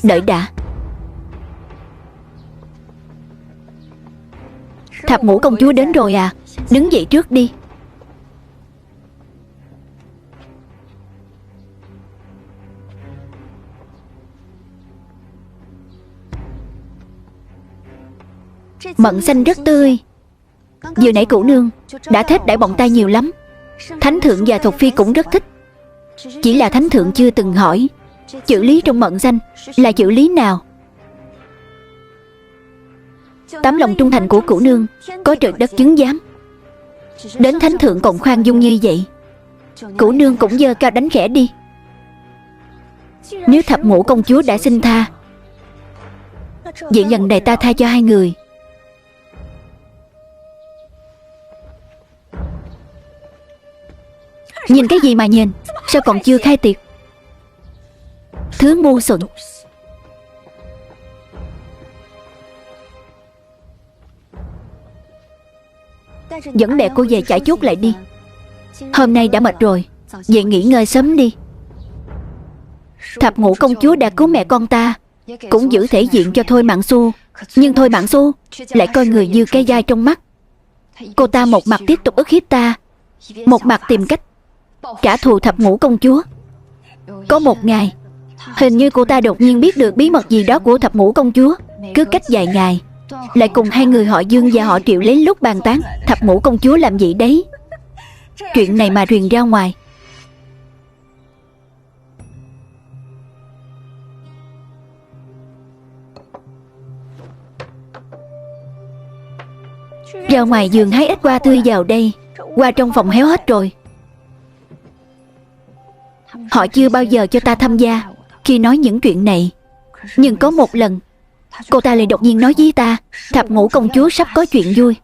Đợi đã. Thập ngũ công chúa đến rồi à? Đứng dậy trước đi. Mận xanh rất tươi. Vừa nãy cụ nương đã thết đãi bọn ta nhiều lắm. Thánh thượng và Thục Phi cũng rất thích. Chỉ là thánh thượng chưa từng hỏi chữ lý trong mận xanh là chữ lý nào. Tấm lòng trung thành của cụ nương có trời đất chứng giám. Đến thánh thượng còn khoan dung như vậy, cụ nương cũng giơ cao đánh khẽ đi. Nếu thập ngũ công chúa đã xin tha, vậy lần này ta tha cho hai người. Nhìn cái gì mà nhìn? Sao còn chưa khai tiệc? Thứ ngu xuẩn. Dẫn mẹ cô về chải chuốt lại đi. Hôm nay đã mệt rồi, về nghỉ ngơi sớm đi. Thập ngũ công chúa đã cứu mẹ con ta, cũng giữ thể diện cho Thôi Mạn Xu. Nhưng Thôi Mạn Xu lại coi người như cái gai trong mắt. Cô ta một mặt tiếp tục ức hiếp ta, một mặt tìm cách trả thù thập ngũ công chúa. Có một ngày, hình như cô ta đột nhiên biết được bí mật gì đó của thập ngũ công chúa. Cứ cách vài ngày lại cùng hai người họ Dương và họ Triệu lấy lúc bàn tán thập ngũ công chúa làm gì đấy. Chuyện này mà truyền ra ngoài, ra ngoài vườn hái ít hoa tươi vào đây. Hoa trong phòng héo hết rồi. Họ chưa bao giờ cho ta tham gia khi nói những chuyện này. Nhưng có một lần, cô ta lại đột nhiên nói với ta thập ngũ công chúa sắp có chuyện vui,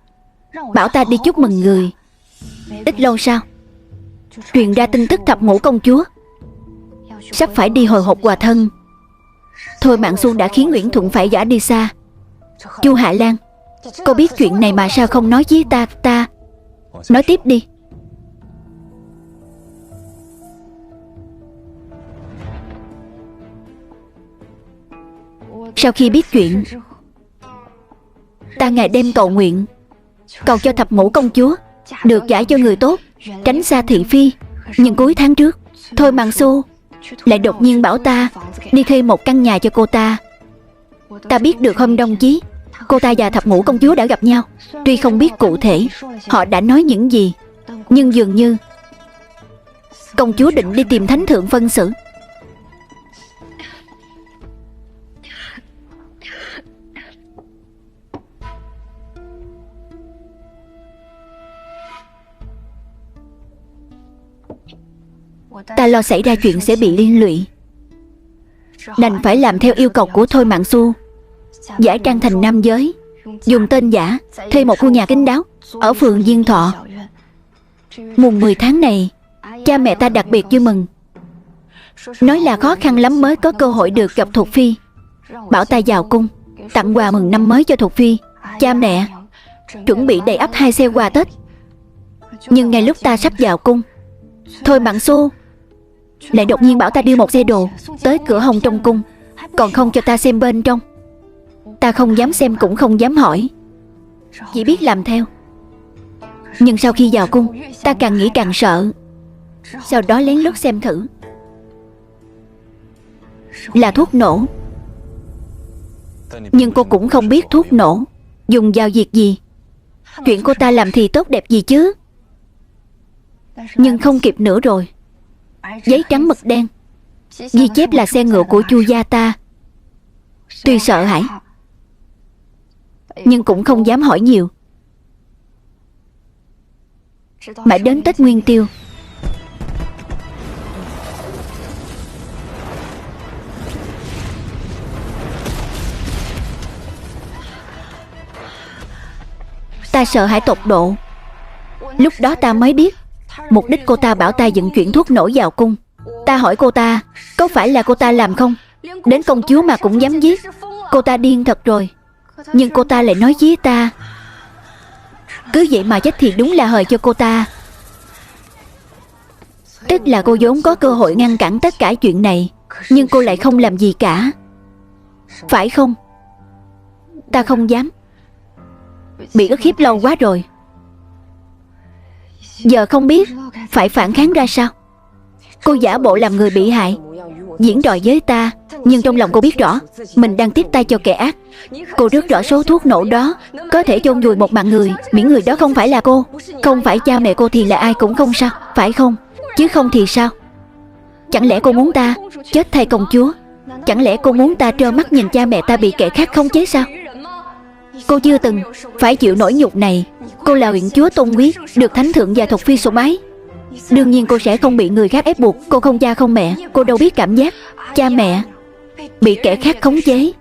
bảo ta đi chúc mừng người. Ít lâu sau, truyền ra tin tức thập ngũ công chúa sắp phải đi hồi hộp hòa thân. Thôi Mạn Xu đã khiến Nguyễn Thuận phải gả đi xa. Chu Hạ Lan, cô biết chuyện này mà sao không nói với ta? Ta nói tiếp đi. Sau khi biết chuyện, ta ngày đêm cầu nguyện, cầu cho thập ngũ công chúa được gả cho người tốt, tránh xa thị phi. Nhưng cuối tháng trước, Thôi Mạn Xu lại đột nhiên bảo ta đi thuê một căn nhà cho cô ta. Ta biết được hôm đồng chí cô ta và thập ngũ công chúa đã gặp nhau. Tuy không biết cụ thể họ đã nói những gì, nhưng dường như công chúa định đi tìm thánh thượng phân xử. Ta lo xảy ra chuyện sẽ bị liên lụy, đành phải làm theo yêu cầu của Thôi Mạn Xu, giả trang thành nam giới, dùng tên giả thuê một khu nhà kín đáo ở phường Diên Thọ. Mùng 10 tháng này, cha mẹ ta đặc biệt vui mừng, nói là khó khăn lắm mới có cơ hội được gặp Thục Phi, bảo ta vào cung tặng quà mừng năm mới cho Thục Phi. Cha mẹ chuẩn bị đầy ắp 2 xe quà Tết. Nhưng ngay lúc ta sắp vào cung, Thôi Mạn Xu lại đột nhiên bảo ta đưa một xe đồ tới cửa hông trong cung, còn không cho ta xem bên trong. Ta không dám xem cũng không dám hỏi, chỉ biết làm theo. Nhưng sau khi vào cung, ta càng nghĩ càng sợ. Sau đó lén lút xem thử, là thuốc nổ. Nhưng cô cũng không biết thuốc nổ dùng vào việc gì. Chuyện cô ta làm thì tốt đẹp gì chứ. Nhưng không kịp nữa rồi. Giấy trắng mực đen ghi chép là xe ngựa của Chu gia ta. Tuy sợ hãi, nhưng cũng không dám hỏi nhiều. Mãi đến Tết Nguyên Tiêu, ta sợ hãi tột độ. Lúc đó ta mới biết mục đích cô ta bảo ta vận chuyển thuốc nổ vào cung. Ta hỏi cô ta có phải là cô ta làm không? Đến công chúa mà cũng dám giết. Cô ta điên thật rồi. Nhưng cô ta lại nói với ta, cứ vậy mà chết thì đúng là hời cho cô ta. Tức là cô vốn có cơ hội ngăn cản tất cả chuyện này, nhưng cô lại không làm gì cả. phải không? Ta không dám. Bị ức hiếp lâu quá rồi. Giờ không biết phải phản kháng ra sao. Cô giả bộ làm người bị hại, diễn trò với ta, nhưng trong lòng cô biết rõ mình đang tiếp tay cho kẻ ác. Cô rất rõ số thuốc nổ đó có thể chôn vùi một mạng người, miễn người đó không phải là cô, không phải cha mẹ cô thì là ai cũng không sao, phải không? Chứ không thì sao? Chẳng lẽ cô muốn ta chết thay công chúa? Chẳng lẽ cô muốn ta trơ mắt nhìn cha mẹ ta bị kẻ khác khống chế sao? Cô chưa từng phải chịu nỗi nhục này. Cô là huyện chúa tôn quý, được thánh thượng và thuộc phi sủng ái. Đương nhiên cô sẽ không bị người khác ép buộc. Cô không cha không mẹ, cô đâu biết cảm giác cha mẹ bị kẻ khác khống chế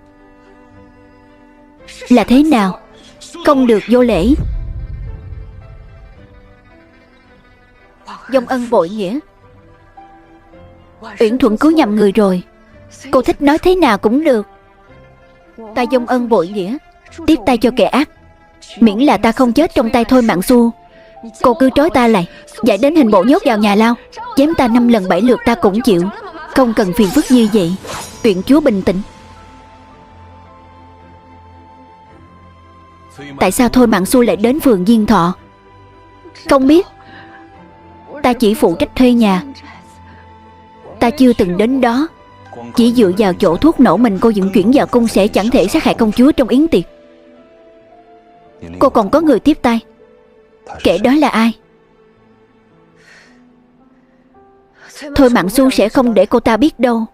là thế nào. Không được vô lễ. Vong ân bội nghĩa. Uyển Thuận cứu nhầm người rồi. Cô thích nói thế nào cũng được. Ta vong ân bội nghĩa, tiếp tay cho kẻ ác, miễn là ta không chết trong tay Thôi Mạn Xu. Cô cứ trói ta lại, giải đến hình bộ nhốt vào nhà lao, chém ta 5 lần 7 lượt ta cũng chịu. Không cần phiền phức như vậy. Uyển chúa bình tĩnh. Tại sao Thôi Mạn Xu lại đến phường Diên Thọ? Không biết. Ta chỉ phụ trách thuê nhà. Ta chưa từng đến đó. Chỉ dựa vào chỗ thuốc nổ mình cô dựng chuyển vào cung sẽ chẳng thể sát hại công chúa trong yến tiệc. Cô còn có người tiếp tay. Kẻ đó là ai? Thôi Mạn Xu sẽ không để cô ta biết đâu.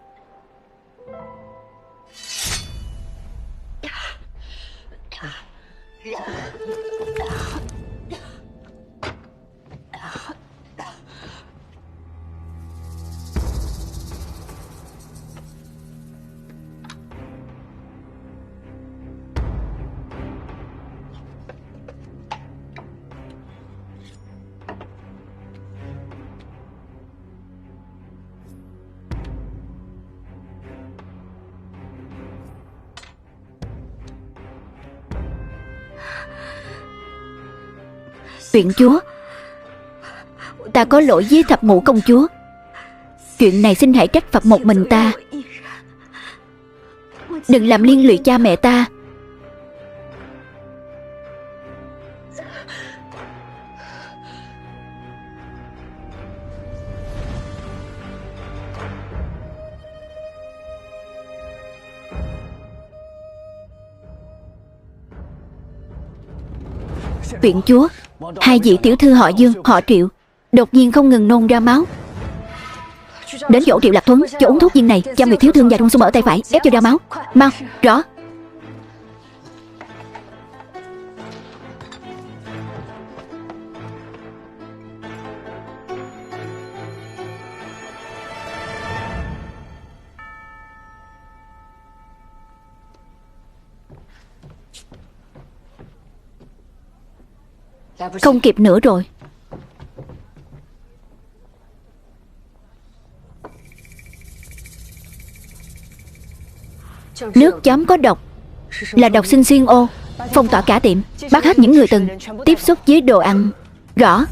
Uyển chúa, ta có lỗi với thập ngũ công chúa. Chuyện này xin hãy trách phạt một mình ta. Đừng làm liên lụy cha mẹ ta. Uyển chúa, hai vị tiểu thư họ Dương, họ Triệu đột nhiên không ngừng nôn ra máu. Đến chỗ Triệu Lạc Thuấn, cho uống thuốc viên này, cho người thiếu thương và rung sung ở tay phải, ép cho ra máu. Mau, rõ. Không kịp nữa rồi. Nước chấm có độc, là độc sinh xuyên ô, phong tỏa cả tiệm, bắt hết những người từng tiếp xúc với đồ ăn. Rõ.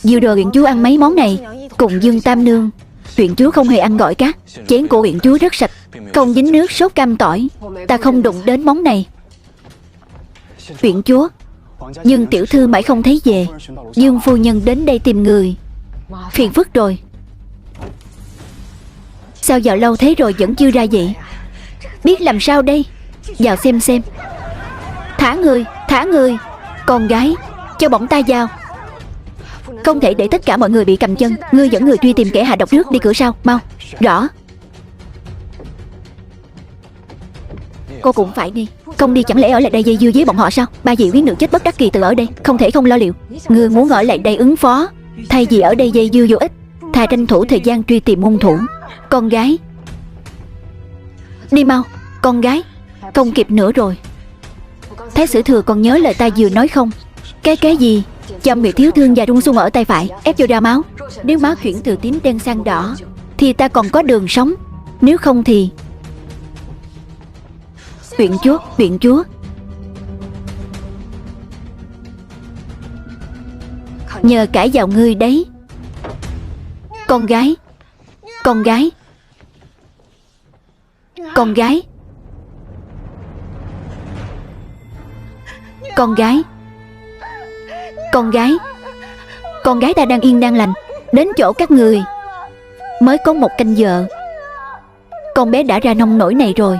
Diệu đồ huyện chúa ăn mấy món này cùng Dương Tam Nương. Huyện chúa không hề ăn gỏi cá. Chén của huyện chúa rất sạch, không dính nước sốt cam tỏi. Ta không đụng đến món này. Huyện chúa, Dương tiểu thư mãi không thấy về. Dương phu nhân đến đây tìm người. Phiền phức rồi. Sao vào lâu thế rồi vẫn chưa ra vậy? Biết làm sao đây? Vào xem. Thả người, thả người. Con gái, cho bổng ta vào. Không thể để tất cả mọi người bị cầm chân. Ngươi dẫn người truy tìm kẻ hạ độc nước, đi cửa sau, mau. Rõ. Cô cũng phải đi. Không đi chẳng lẽ ở lại đây dây dưa với bọn họ sao? Ba vị quyến nữ chết bất đắc kỳ từ ở đây, không thể không lo liệu. Ngươi muốn ở lại đây ứng phó, thay vì ở đây dây dưa vô ích, thà tranh thủ thời gian truy tìm hung thủ. Con gái, đi mau. Con gái, không kịp nữa rồi. Thái sử thừa còn nhớ lời ta vừa nói không? Cái gì? Cho người thiếu thương và rung sung ở tay phải, ép vô ra máu. Nếu máu chuyển từ tím đen sang đỏ thì ta còn có đường sống. Nếu không thì... Huyện chúa, nhờ cãi vào ngươi đấy. Con gái, con gái, con gái. Con gái Con gái ta đang yên đang lành đến chỗ các người mới có 1 canh giờ, con bé đã ra nông nổi này rồi.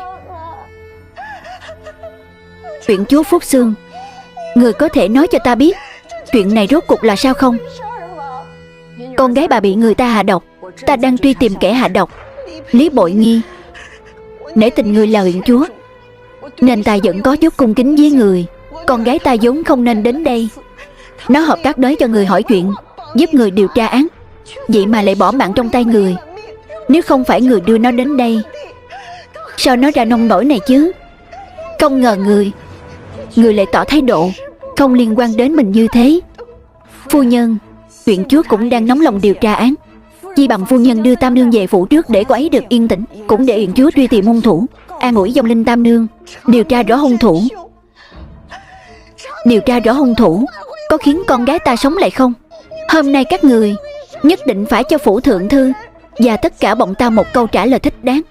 Huyện chúa Phúc Xương, người có thể nói cho ta biết chuyện này rốt cuộc là sao không? Con gái bà bị người ta hạ độc. Ta đang truy tìm kẻ hạ độc, Lý Bội Nghi. Nể tình người là huyện chúa nên ta vẫn có chút cung kính với người. Con gái ta vốn không nên đến đây. Nó hợp tác đới cho người hỏi chuyện, giúp người điều tra án, vậy mà lại bỏ mạng trong tay người. Nếu không phải người đưa nó đến đây, sao nó ra nông nổi này chứ? Không ngờ người lại tỏ thái độ không liên quan đến mình như thế. Phu nhân, huyện chúa cũng đang nóng lòng điều tra án. Chi bằng phu nhân đưa Tam Nương về phủ trước để cô ấy được yên tĩnh, cũng để huyện chúa truy tìm hung thủ, an ủi vong linh Tam Nương. Điều tra rõ hung thủ có khiến con gái ta sống lại không? Hôm nay các người nhất định phải cho phủ thượng thư và tất cả bọn ta một câu trả lời thích đáng.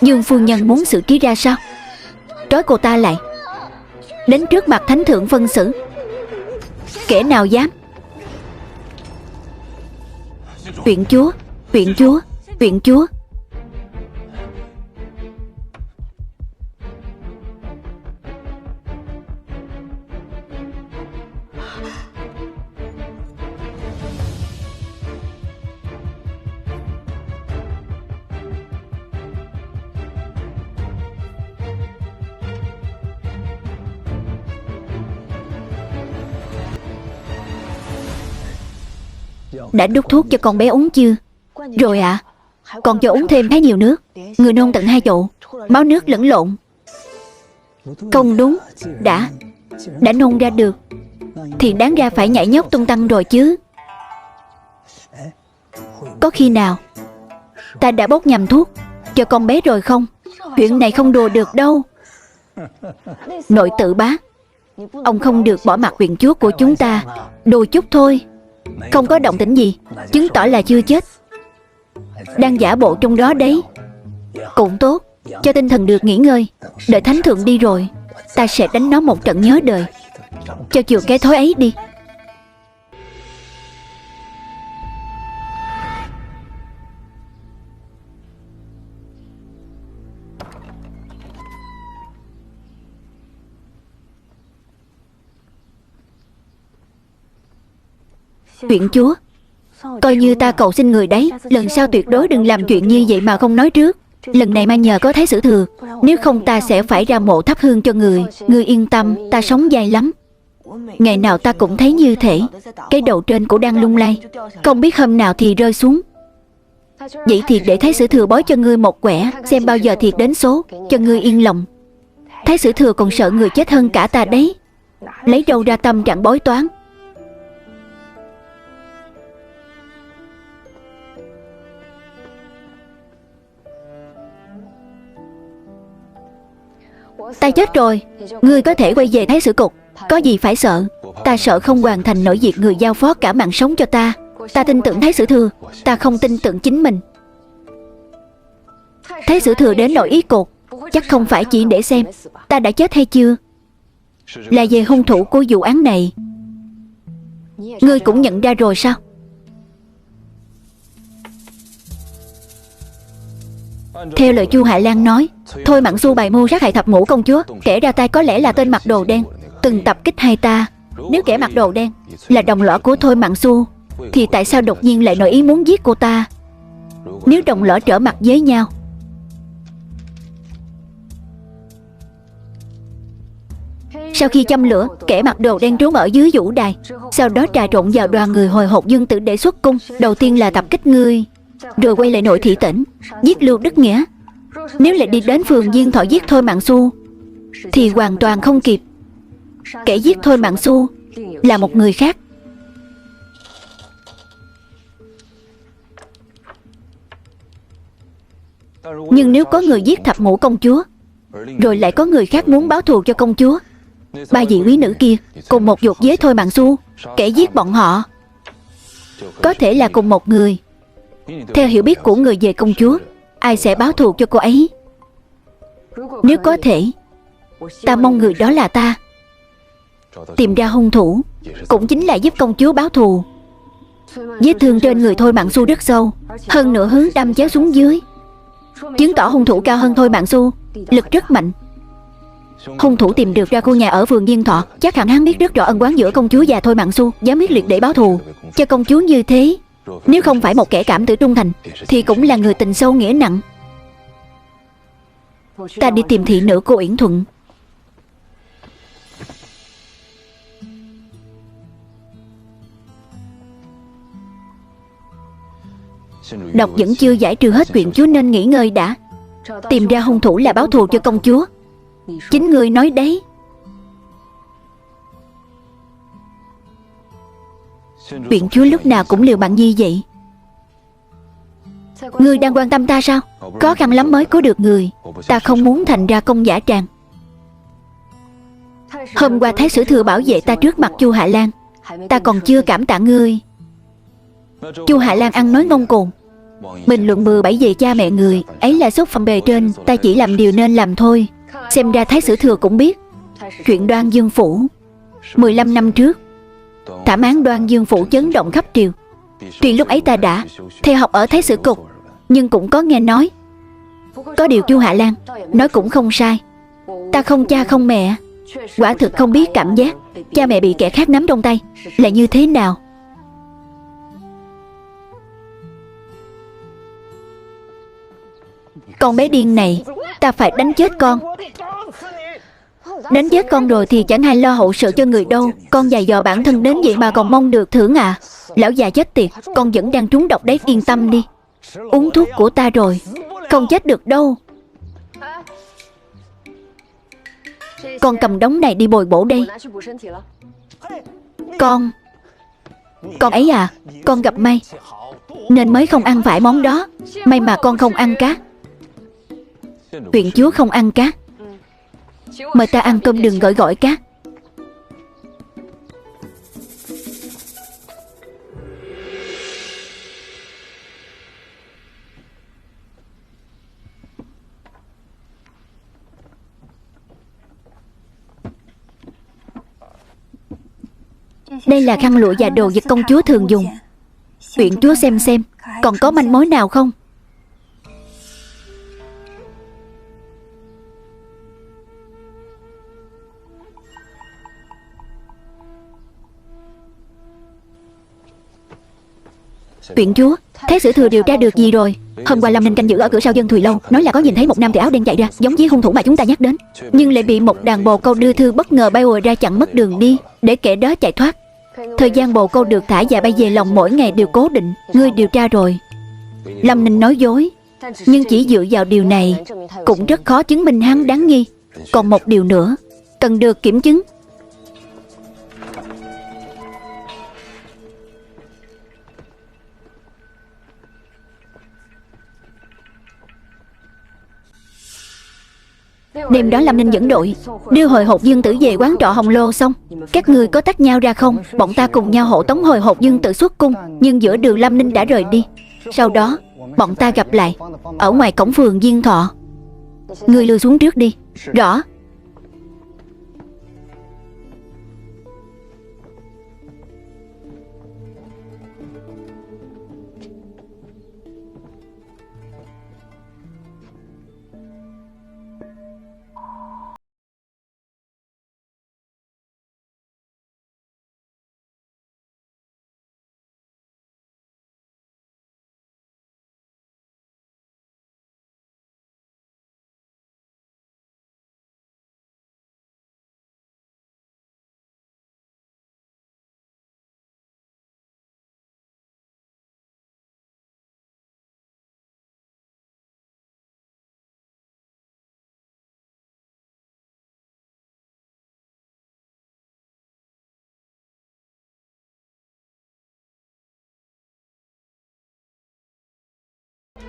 Dương phu nhân muốn xử trí ra sao? Trói cô ta lại, đến trước mặt thánh thượng phân xử. Kẻ nào dám? Huyện chúa. Đã đút thuốc cho con bé uống chưa? Rồi ạ. Còn cho uống thêm khá nhiều nước. Người nôn tận 2 chậu, máu nước lẫn lộn. Không đúng, đã nôn ra được thì đáng ra phải nhảy nhót tung tăng rồi chứ. Có khi nào ta đã bốc nhầm thuốc cho con bé rồi không? Chuyện này không đùa được đâu. Nội tự bá, ông không được bỏ mặt huyện chúa của chúng ta. Đùa chút thôi, không có động tĩnh gì, chứng tỏ là chưa chết, đang giả bộ trong đó đấy. Cũng tốt, cho tinh thần được nghỉ ngơi. Đợi thánh thượng đi rồi, ta sẽ đánh nó một trận nhớ đời. Cho chừa cái thói ấy đi. Huyện chúa, coi như ta cầu xin người đấy, lần sau tuyệt đối đừng làm chuyện như vậy mà không nói trước. Lần này may nhờ có Thái Sử Thừa, nếu không ta sẽ phải ra mộ thắp hương cho người. Người yên tâm, ta sống dài lắm. Ngày nào ta cũng thấy như thể cái đầu trên cũng đang lung lay, không biết hôm nào thì rơi xuống. Vậy thì để Thái Sử Thừa bói cho ngươi một quẻ, xem bao giờ thiệt đến số, cho ngươi yên lòng. Thái Sử Thừa còn sợ người chết hơn cả ta đấy. Lấy đâu ra tâm trạng bói toán. Ta chết rồi, ngươi có thể quay về Thái Sử Cục. Có gì phải sợ? Ta sợ không hoàn thành nổi việc người giao phó cả mạng sống cho ta. Ta tin tưởng Thái Sử Thừa, ta không tin tưởng chính mình. Thái Sử Thừa đến nội ý cột, chắc không phải chỉ để xem ta đã chết hay chưa. Là về hung thủ của vụ án này. Ngươi cũng nhận ra rồi sao? Theo lời Chu Hạ Lan nói, Thôi Mạn Xu bày mưu sát hại thập ngũ công chúa. Kẻ ra tay có lẽ là tên mặc đồ đen, từng tập kích hai ta. Nếu kẻ mặc đồ đen là đồng lõa của Thôi Mạn Xu, thì tại sao đột nhiên lại nổi ý muốn giết cô ta? Nếu đồng lõa trở mặt với nhau, sau khi châm lửa, kẻ mặc đồ đen trốn ở dưới vũ đài, sau đó trà trộn vào đoàn người hồi hộp dương tử để xuất cung. Đầu tiên là tập kích ngươi, rồi quay lại nội thị tỉnh, giết Lưu Đức Nghĩa. Nếu lại đi đến phường Diên Thọ giết Thôi Mạn Xu, thì hoàn toàn không kịp. Kẻ giết Thôi Mạn Xu là một người khác. Nhưng nếu có người giết thập ngũ công chúa, rồi lại có người khác muốn báo thù cho công chúa, ba vị quý nữ kia cùng một ruột với Thôi Mạn Xu, kẻ giết bọn họ có thể là cùng một người. Theo hiểu biết của người về công chúa, ai sẽ báo thù cho cô ấy? Nếu có thể, Ta mong người đó là ta. Tìm ra hung thủ cũng chính là giúp công chúa báo thù. Vết thương trên người Thôi Mạn Xu rất sâu, hơn nữa hướng đâm chéo xuống dưới, chứng tỏ hung thủ cao hơn Thôi Mạn Xu, lực rất mạnh. Hung thủ tìm được ra khu nhà ở phường Diên Thọ, chắc hẳn hắn biết rất rõ ân oán giữa công chúa và Thôi Mạn Xu, dám quyết liệt để báo thù cho công chúa như thế. Nếu không phải một kẻ cảm tử trung thành thì cũng là người tình sâu nghĩa nặng. Ta đi tìm thị nữ của Uyển Thuận. Độc vẫn chưa giải trừ hết, quyện chúa nên nghỉ ngơi đã. Tìm ra hung thủ là báo thù cho công chúa. Chính ngươi nói đấy. Quyện chúa lúc nào cũng liều mạng như vậy. Ngươi đang quan tâm ta sao? Khó khăn lắm mới có được người. Ta không muốn thành ra công giả tràng. Hôm qua Thái Sử Thừa bảo vệ ta trước mặt Chu Hạ Lan, ta còn chưa cảm tạ ngươi. Chu Hạ Lan ăn nói ngông cuồng, bình luận bừa bãi về cha mẹ người, ấy là xúc phạm bề trên. Ta chỉ làm điều nên làm thôi. Xem ra Thái Sử Thừa cũng biết chuyện Đoan Dương Phủ 15 năm trước. Thảm án Đoan Dương Phủ chấn động khắp triều. Chuyện lúc ấy ta đã theo học ở Thái Sử Cục, nhưng cũng có nghe nói. Có điều Chu Hạ Lan nói cũng không sai. Ta không cha không mẹ, quả thực không biết cảm giác cha mẹ bị kẻ khác nắm trong tay là như thế nào. Con bé điên này, ta phải đánh chết con. Đánh chết con rồi thì chẳng ai lo hậu sự cho người đâu. Con dày dò bản thân đến vậy mà còn mong được thưởng à? Lão già chết tiệt, con vẫn đang trúng độc đấy, yên tâm đi. Uống thuốc của ta rồi, không chết được đâu. Con cầm đống này đi bồi bổ đây. Con ấy à, con gặp may nên mới không ăn phải món đó. May mà con không ăn cá. Huyện chúa không ăn cá, mời ta ăn cơm đừng gỏi cá. Đây là khăn lụa và đồ vật công chúa thường dùng. Huyện chúa xem còn có manh mối nào không? Huyện chúa, Thái Sử Thừa điều tra được gì rồi? Hôm qua Lâm Ninh canh giữ ở cửa sau Dân Thùy Lâu, nói là có nhìn thấy một nam tử áo đen chạy ra, giống với hung thủ mà chúng ta nhắc đến, nhưng lại bị một đàn bồ câu đưa thư bất ngờ bay ùa ra chặn mất đường đi, để kẻ đó chạy thoát. Thời gian bồ câu được thả và bay về lòng mỗi ngày đều cố định. Ngươi điều tra rồi. Lâm Ninh nói dối, nhưng chỉ dựa vào điều này cũng rất khó chứng minh hắn đáng nghi. Còn một điều nữa cần được kiểm chứng. Đêm đó Lâm Ninh dẫn đội đưa hồi hộp dương tử về quán trọ Hồng Lô xong, các ngươi có tách nhau ra không? Bọn ta cùng nhau hộ tống hồi hộp dương tử xuất cung, nhưng giữa đường Lâm Ninh đã rời đi. Sau đó bọn ta gặp lại ở ngoài cổng phường Diên Thọ. Ngươi lưu xuống trước đi. Rõ.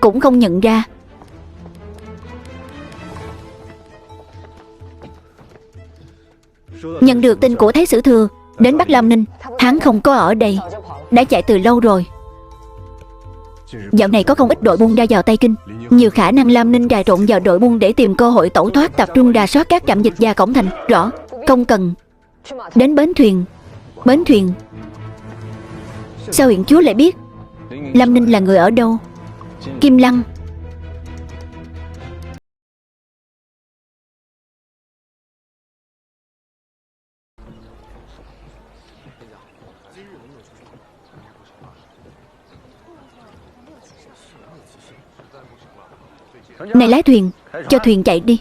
Cũng không nhận ra. Nhận được tin của Thái Sử Thừa đến Bắc Lâm Ninh, hắn không có ở đây, đã chạy từ lâu rồi. Dạo này có không ít đội buôn ra vào Tây Kinh, Nhiều khả năng Lam Ninh trà trộn vào đội buôn để tìm cơ hội tẩu thoát, tập trung rà soát các trạm dịch và cổng thành. Rõ. Không cần. Đến bến thuyền. Bến thuyền. Sao huyện chúa lại biết Lam Ninh là người ở đâu? Kim Lăng. Này lái thuyền, cho thuyền chạy đi.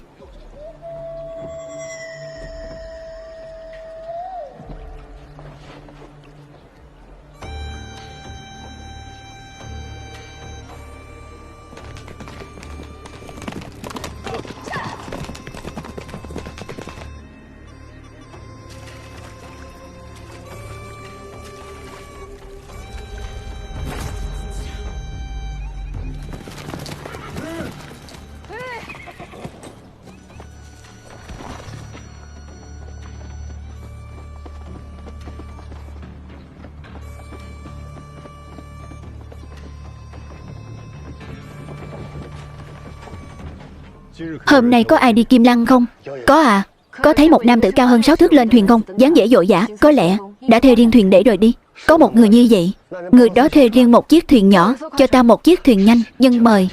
Hôm nay có ai đi Kim Lăng không? Có à. Có thấy một nam tử cao hơn 6 thước lên thuyền không? Dáng vẻ vội vã. Có lẽ đã thuê riêng thuyền để rồi đi. Có một người như vậy. Người đó thuê riêng một chiếc thuyền nhỏ, cho ta một chiếc thuyền nhanh. Nhân mời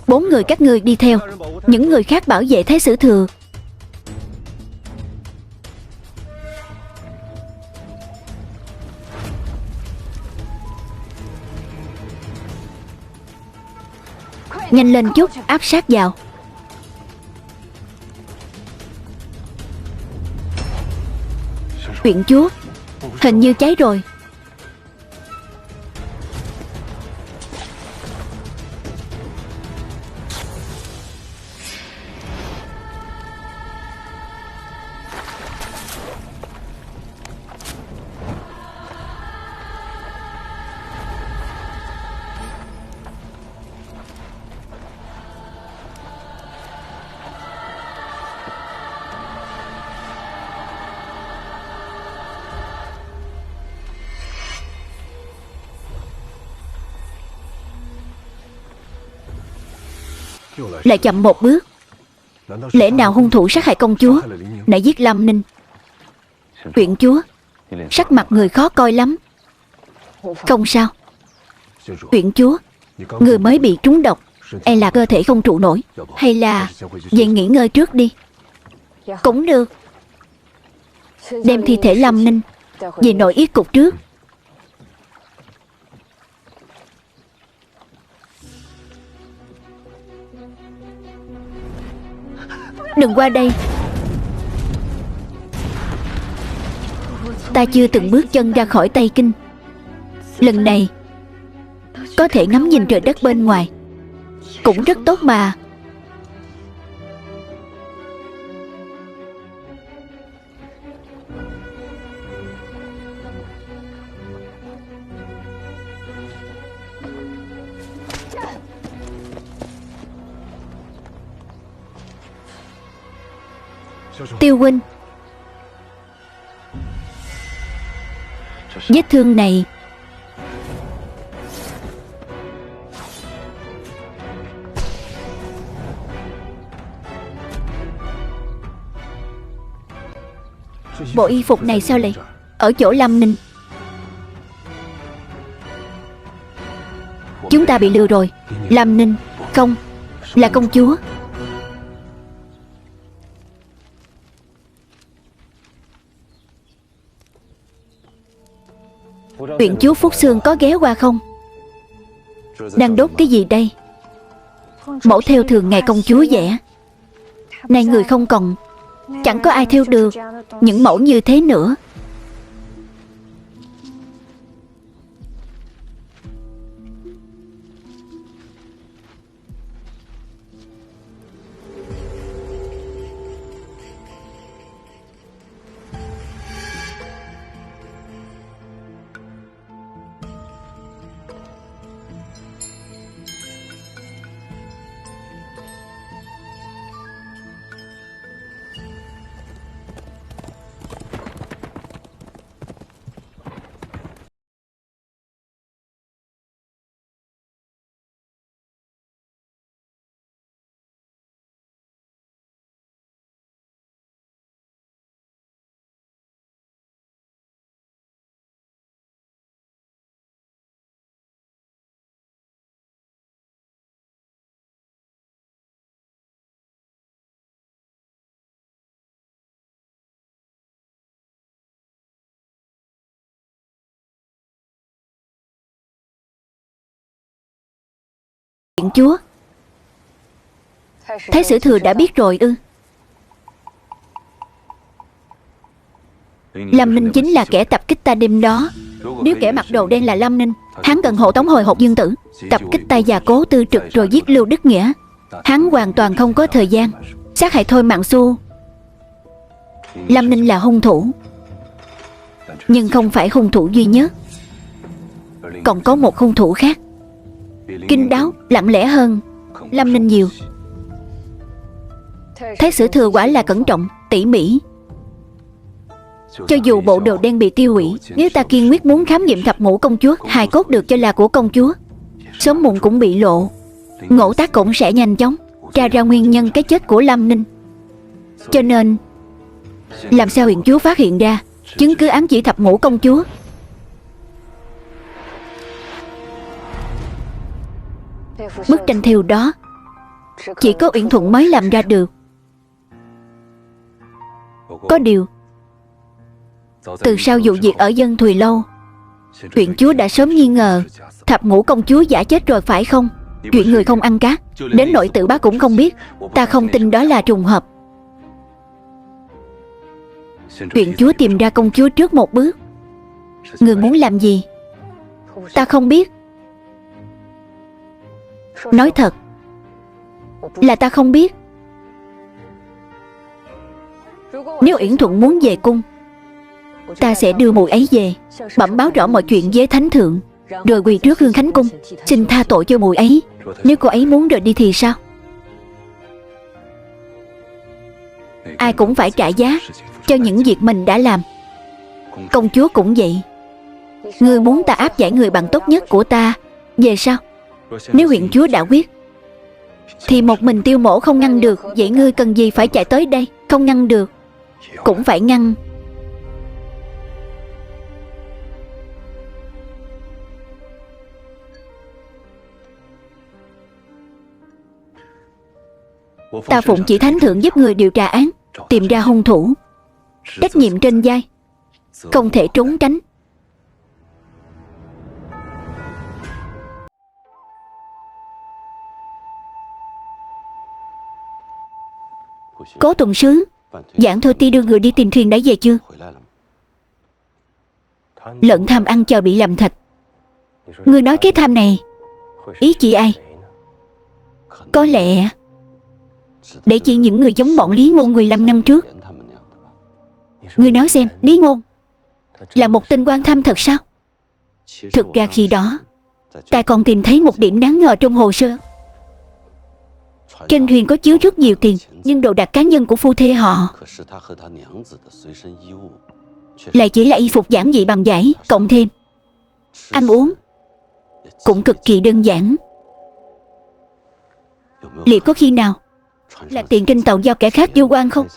4 người các ngươi đi theo, những người khác bảo vệ Thái Sử Thừa. Nhanh lên chút, áp sát vào. Huyện chúa, hình như cháy rồi. Lại chậm một bước. Lẽ nào hung thủ sát hại công chúa, lại giết Lam Ninh? Huyện chúa, sắc mặt người khó coi lắm. Không sao. Huyện chúa, người mới bị trúng độc, e là cơ thể không trụ nổi. Hay là về nghỉ ngơi trước đi. Cũng được. Đem thi thể Lam Ninh về nội yết cục trước. Đừng qua đây. Ta chưa từng bước chân ra khỏi Tây Kinh. Lần này có thể ngắm nhìn trời đất bên ngoài, cũng rất tốt mà. Tiêu huynh, vết thương này bộ y phục này sao lại ở chỗ Lam Ninh? Chúng ta bị lừa rồi. Lam Ninh không, là công chúa. Huyện chúa Phúc Xương có ghé qua không? Đang đốt cái gì đây? Mẫu theo thường ngày công chúa vẽ. Nay người không còn, chẳng có ai theo được những mẫu như thế nữa. Huyện chúa, Thái sử thừa đã biết rồi ư? Lâm Ninh chính là kẻ tập kích ta đêm đó. Nếu kẻ mặc đồ đen là Lâm Ninh, hắn cần hộ tống hồi hộp Dương Tử, tập kích ta và Cố Tư Trực rồi giết Lưu Đức Nghĩa. Hắn hoàn toàn không có thời gian sát hại Thôi Mạn Xu. Lâm Ninh là hung thủ, nhưng không phải hung thủ duy nhất. Còn có một hung thủ khác, kín đáo, lặng lẽ hơn Lâm Ninh nhiều. Thái sử thừa quả là cẩn trọng, tỉ mỉ. Cho dù bộ đồ đen bị tiêu hủy, nếu ta kiên quyết muốn khám nghiệm thập ngũ công chúa, hài cốt được cho là của công chúa, sớm muộn cũng bị lộ. Ngộ tác cũng sẽ nhanh chóng tra ra nguyên nhân cái chết của Lâm Ninh. Cho nên làm sao huyện chúa phát hiện ra chứng cứ ám chỉ thập ngũ công chúa? Bức tranh thêu đó chỉ có Uyển Thuận mới làm ra được. Có điều từ sau vụ việc ở Dân Thùy Lâu, huyện chúa đã sớm nghi ngờ thập ngũ công chúa giả chết rồi phải không? Chuyện người không ăn cá, đến nội tự bá cũng không biết. Ta không tin đó là trùng hợp. Huyện chúa tìm ra công chúa trước một bước. Người muốn làm gì? Ta không biết. Nói thật là ta không biết. Nếu Uyển Thuận muốn về cung, ta sẽ đưa muội ấy về, bẩm báo rõ mọi chuyện với thánh thượng, rồi quỳ trước Hương Khánh cung xin tha tội cho muội ấy. Nếu cô ấy muốn rời đi thì sao? Ai cũng phải trả giá cho những việc mình đã làm. Công chúa cũng vậy. Ngươi muốn ta áp giải người bạn tốt nhất của ta về sao? Nếu huyện chúa đã quyết thì một mình Tiêu Mỗ không ngăn được. Vậy ngươi cần gì phải chạy tới đây? Không ngăn được cũng phải ngăn. Ta phụng chỉ thánh thượng giúp người điều tra án, tìm ra hung thủ. Trách nhiệm trên vai, không thể trốn tránh. Cố tuần sứ, Giảng Thôi Ti đưa người đi tìm thuyền đã về chưa? Lợn tham ăn chờ bị làm thịt. Ngươi nói cái tham này ý chỉ ai? Có lẽ để chỉ những người giống bọn Lý Ngôn 15 năm trước. Ngươi nói xem, Lý Ngôn là một tên quan tham thật sao? Thực ra khi đó ta còn tìm thấy một điểm đáng ngờ trong hồ sơ. Trên thuyền có chứa rất nhiều tiền, nhưng đồ đạc cá nhân của phu thê họ lại chỉ là y phục giản dị bằng vải, cộng thêm ăn uống cũng cực kỳ đơn giản. Liệu có khi nào là tiền trên tàu do kẻ khác vu oan không?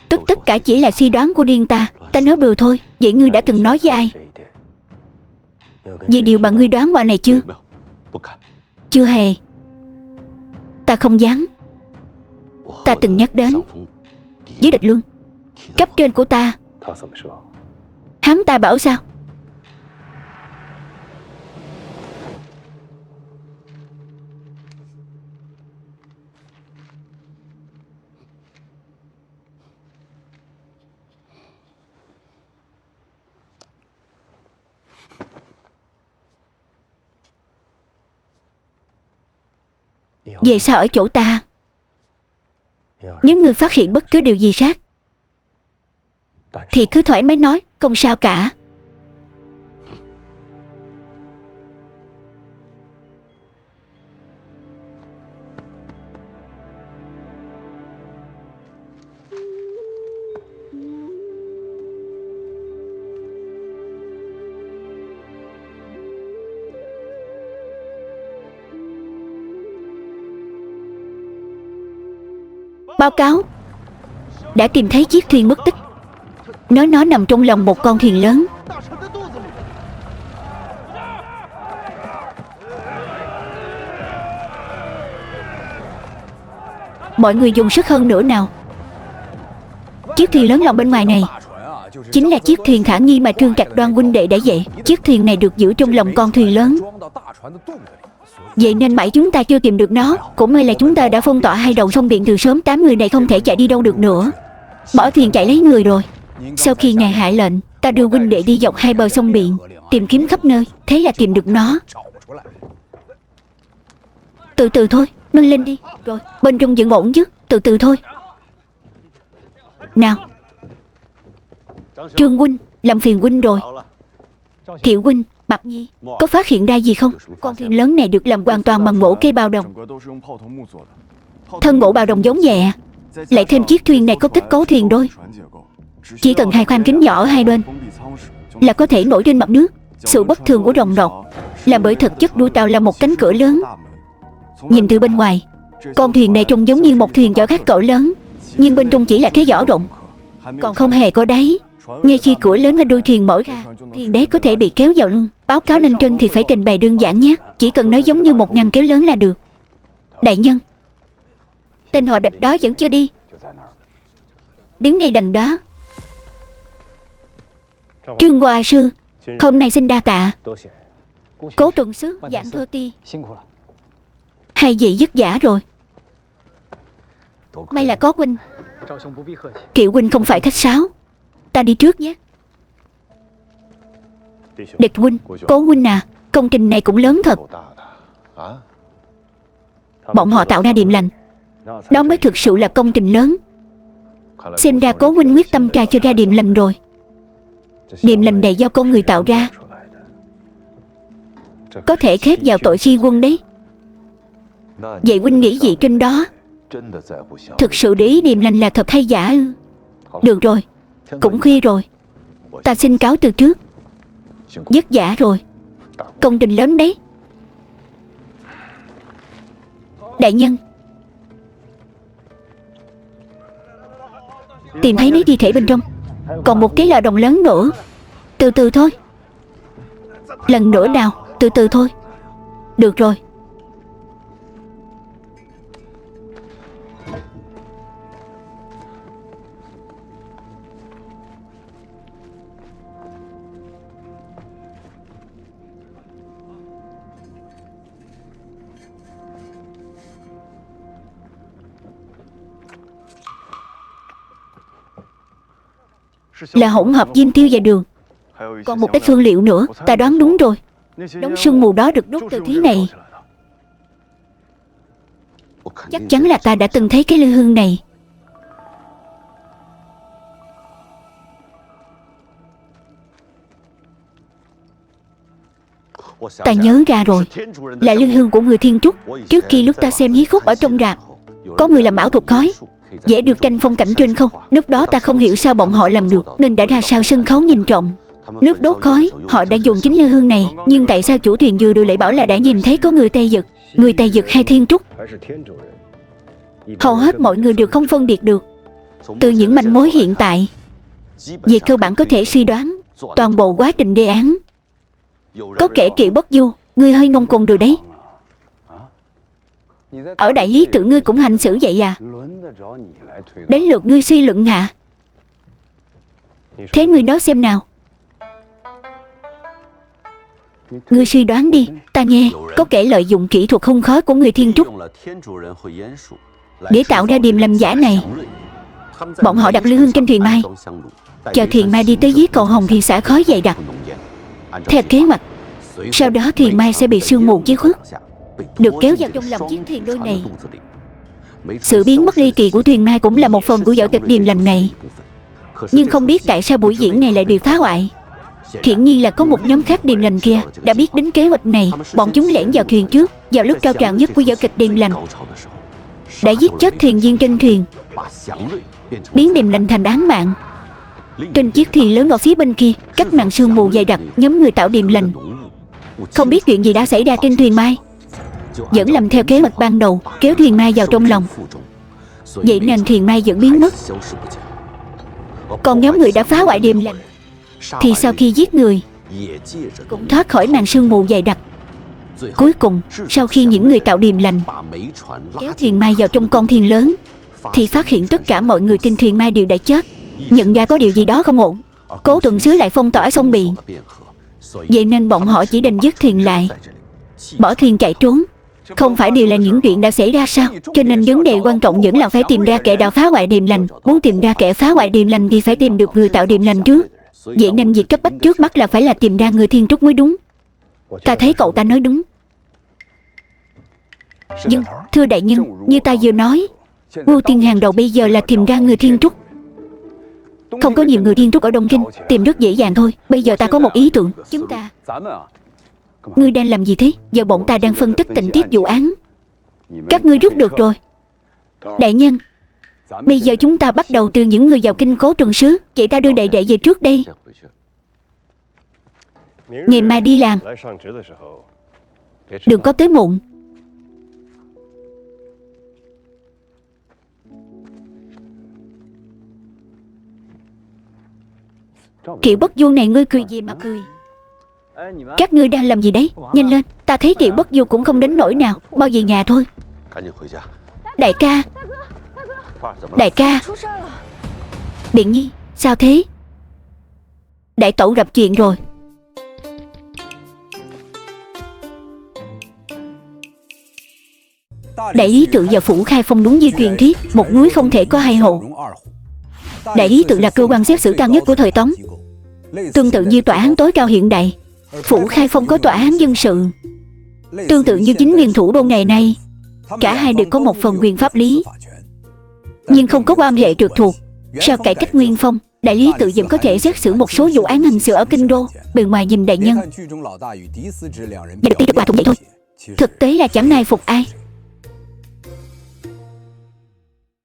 Tất cả chỉ là suy đoán của riêng ta. Ta nói bừa thôi. Vậy ngươi đã từng nói với ai về điều mà ngươi đoán qua này chưa? Chưa hề. Ta không dám. Ta từng nhắc đến với Địch Luân, cấp trên của ta. Hắn ta bảo sao? Về sao ở chỗ ta? Nếu ngươi phát hiện bất cứ điều gì khác thì cứ thoải mái nói, không sao cả. Báo cáo, đã tìm thấy chiếc thuyền mất tích. Nó nằm trong lòng một con thuyền lớn. Mọi người dùng sức hơn nữa nào. Chiếc thuyền lớn lòng bên ngoài này chính là chiếc thuyền khả nghi mà Trương Trạch Đoan huynh đệ đã dạy. Chiếc thuyền này được giữ trong lòng con thuyền lớn, vậy nên mãi chúng ta chưa tìm được nó. Cũng may là chúng ta đã phong tỏa hai đầu sông biển từ sớm, 8 người này không thể chạy đi đâu được nữa. Bỏ thuyền chạy lấy người rồi. Sau khi ngài hạ lệnh, ta đưa huynh đệ đi dọc hai bờ sông biển, tìm kiếm khắp nơi, thế là tìm được nó. Từ từ thôi, nâng lên đi. Rồi, bên trong vẫn ổn chứ, từ từ thôi. Nào, Trương huynh, làm phiền huynh rồi. Thiệu huynh, Bạc Nhi, có phát hiện ra gì không? Con thuyền lớn này được làm hoàn toàn bằng gỗ cây bào đồng. Thân gỗ bào đồng giống nhẹ, lại thêm chiếc thuyền này có kết cấu thuyền đôi. Chỉ cần hai khoang kính nhỏ ở hai bên là có thể nổi trên mặt nước. Sự bất thường của rồng rọc là bởi thực chất đuôi tàu là một cánh cửa lớn. Nhìn từ bên ngoài, con thuyền này trông giống như một thuyền chở khách cỡ lớn, nhưng bên trong chỉ là cái vỏ rộng, còn không hề có đáy. Ngay khi cửa lớn ở đuôi thuyền mở ra, thuyền đáy có thể bị kéo vào lưng. Báo cáo lên trên thì phải trình bày đơn giản nhé, chỉ cần nói giống như một ngăn kéo lớn là được. Đại nhân, tên họ địch đó vẫn chưa đi, đứng ngay đằng đó. Trương Hoa sư, hôm nay xin đa tạ. Cố tuần sứ, Giảng Thơ Ti, hai vị vất vả rồi. May là có huynh. Kiệu huynh không phải khách sáo. Ta đi trước nhé. Địch huynh, Cố huynh à, công trình này cũng lớn thật. Bọn họ tạo ra điềm lành, đó mới thực sự là công trình lớn. Xem ra Cố huynh quyết tâm tra cho ra điềm lành rồi. Điềm lành này do con người tạo ra, có thể khép vào tội si quân đấy. Vậy huynh nghĩ gì trên đó? Thực sự để ý điềm lành là thật hay giả ư? Được rồi, cũng khuya rồi, ta xin cáo từ trước. Vất vả rồi, công trình lớn đấy. Đại nhân, tìm thấy mấy thi thể bên trong, còn một cái lò đồng lớn nữa. Từ từ thôi. Lần nữa nào, từ từ thôi. Được rồi. Là hỗn hợp diêm tiêu và đường. Còn một ít hương liệu nữa. Ta đoán đúng rồi. Đống sương mù đó được đốt từ thứ này. Chắc chắn là ta đã từng thấy cái lư hương này. Ta nhớ ra rồi, là lư hương của người Thiên Trúc. Trước khi lúc ta xem hí khúc ở trong rạp, có người làm ảo thuật khói, vẽ được tranh phong cảnh trên không. Lúc đó ta không hiểu sao bọn họ làm được, nên đã ra sao sân khấu nhìn trộm. Lúc đốt khói, họ đã dùng chính lư hương này. Nhưng tại sao chủ thuyền vừa rồi lại bảo là đã nhìn thấy có người Tây Dực? Người Tây Dực hay Thiên Trúc? Hầu hết mọi người đều không phân biệt được. Từ những manh mối hiện tại, về cơ bản có thể suy đoán toàn bộ quá trình đề án. Có kẻ Kiệu Bất Du, ngươi hơi ngông cuồng rồi đấy. Ở đại lý tự ngươi cũng hành xử vậy à? Đến lượt ngươi suy luận hả? Thế ngươi nói xem nào. Ngươi suy đoán đi, ta nghe. Có kẻ lợi dụng kỹ thuật hung khói của người Thiên Trúc để tạo ra điềm lành giả này. Bọn họ đặt lư hương trên thuyền Mai, chờ thuyền Mai đi tới dưới cầu Hồng thì xả khói dày đặc. Theo kế hoạch, sau đó thuyền Mai sẽ bị sương mù che khuất, được kéo vào trong lòng chiếc thuyền đôi này. Sự biến mất ly kỳ của thuyền Mai cũng là một phần của vở kịch điềm lành này. Nhưng không biết tại sao buổi diễn này lại bị phá hoại. Hiển nhiên là có một nhóm khác điềm lành kia đã biết đến kế hoạch này. Bọn chúng lẻn vào thuyền trước, vào lúc cao trào nhất của vở kịch điềm lành, đã giết chết thuyền viên trên thuyền, biến điềm lành thành án mạng. Trên chiếc thuyền lớn ở phía bên kia, cách màn sương mù dày đặc, nhóm người tạo điềm lành không biết chuyện gì đã xảy ra trên thuyền Mai, vẫn làm theo kế hoạch ban đầu, kéo thuyền Mai vào trong lòng. Vậy nên thuyền Mai vẫn biến mất. Còn nhóm người đã phá hoại điềm lành thì sau khi giết người cũng thoát khỏi màn sương mù dày đặc. Cuối cùng, sau khi những người tạo điềm lành kéo thuyền Mai vào trong con thuyền lớn, thì phát hiện tất cả mọi người trên thuyền Mai đều đã chết. Nhận ra có điều gì đó không ổn. Cố tuần sứ lại phong tỏa sông Bị. Vậy nên bọn họ chỉ đành dứt thuyền lại, bỏ thuyền chạy trốn. Không phải đều là những chuyện đã xảy ra sao? Cho nên vấn đề quan trọng vẫn là phải tìm ra kẻ đã phá hoại điềm lành. Muốn tìm ra kẻ phá hoại điềm lành thì phải tìm được người tạo điềm lành trước. Vậy nên việc cấp bách trước mắt là phải tìm ra người Thiên Trúc mới đúng. Ta thấy cậu ta nói đúng. Nhưng thưa đại nhân, như ta vừa nói, ưu tiên hàng đầu bây giờ là tìm ra người Thiên Trúc. Không có nhiều người Thiên Trúc ở Đông Kinh, tìm rất dễ dàng thôi. Bây giờ ta có một ý tưởng. Chúng ta... Ngươi đang làm gì thế? Giờ bọn ta đang phân tích tình tiết vụ án. Các ngươi rút được rồi. Đại nhân, bây giờ chúng ta bắt đầu từ những người vào kinh Cố tuần sứ. Vậy ta đưa đại đệ về trước đây. Ngày mai đi làm, đừng có tới muộn. Triệu Bất Du này, ngươi cười gì mà cười? Các ngươi đang làm gì đấy? Nhanh lên, ta thấy Triệu Bất Du cũng không đến nỗi nào. Mau về nhà thôi. Đại ca, đại ca. Biện Nhi, sao thế? Đại tẩu gặp chuyện rồi. Đại lý tự và phủ Khai Phong đúng như truyền thuyết, một núi không thể có hai hồ. Đại lý tự là cơ quan xét xử cao nhất của thời Tống. Tương tự như tòa án tối cao hiện đại, phủ Khai Phong có tòa án dân sự. Tương tự như chính quyền thủ đô ngày nay, cả hai đều có một phần quyền pháp lý, nhưng không có quan hệ trực thuộc. Sau cải cách Nguyên Phong, đại lý tự vẫn có thể xét xử một số vụ án hình sự ở kinh đô. Bề ngoài nhìn đại nhân và được tin được hòa thuận vậy thôi, thực tế là chẳng ai phục ai.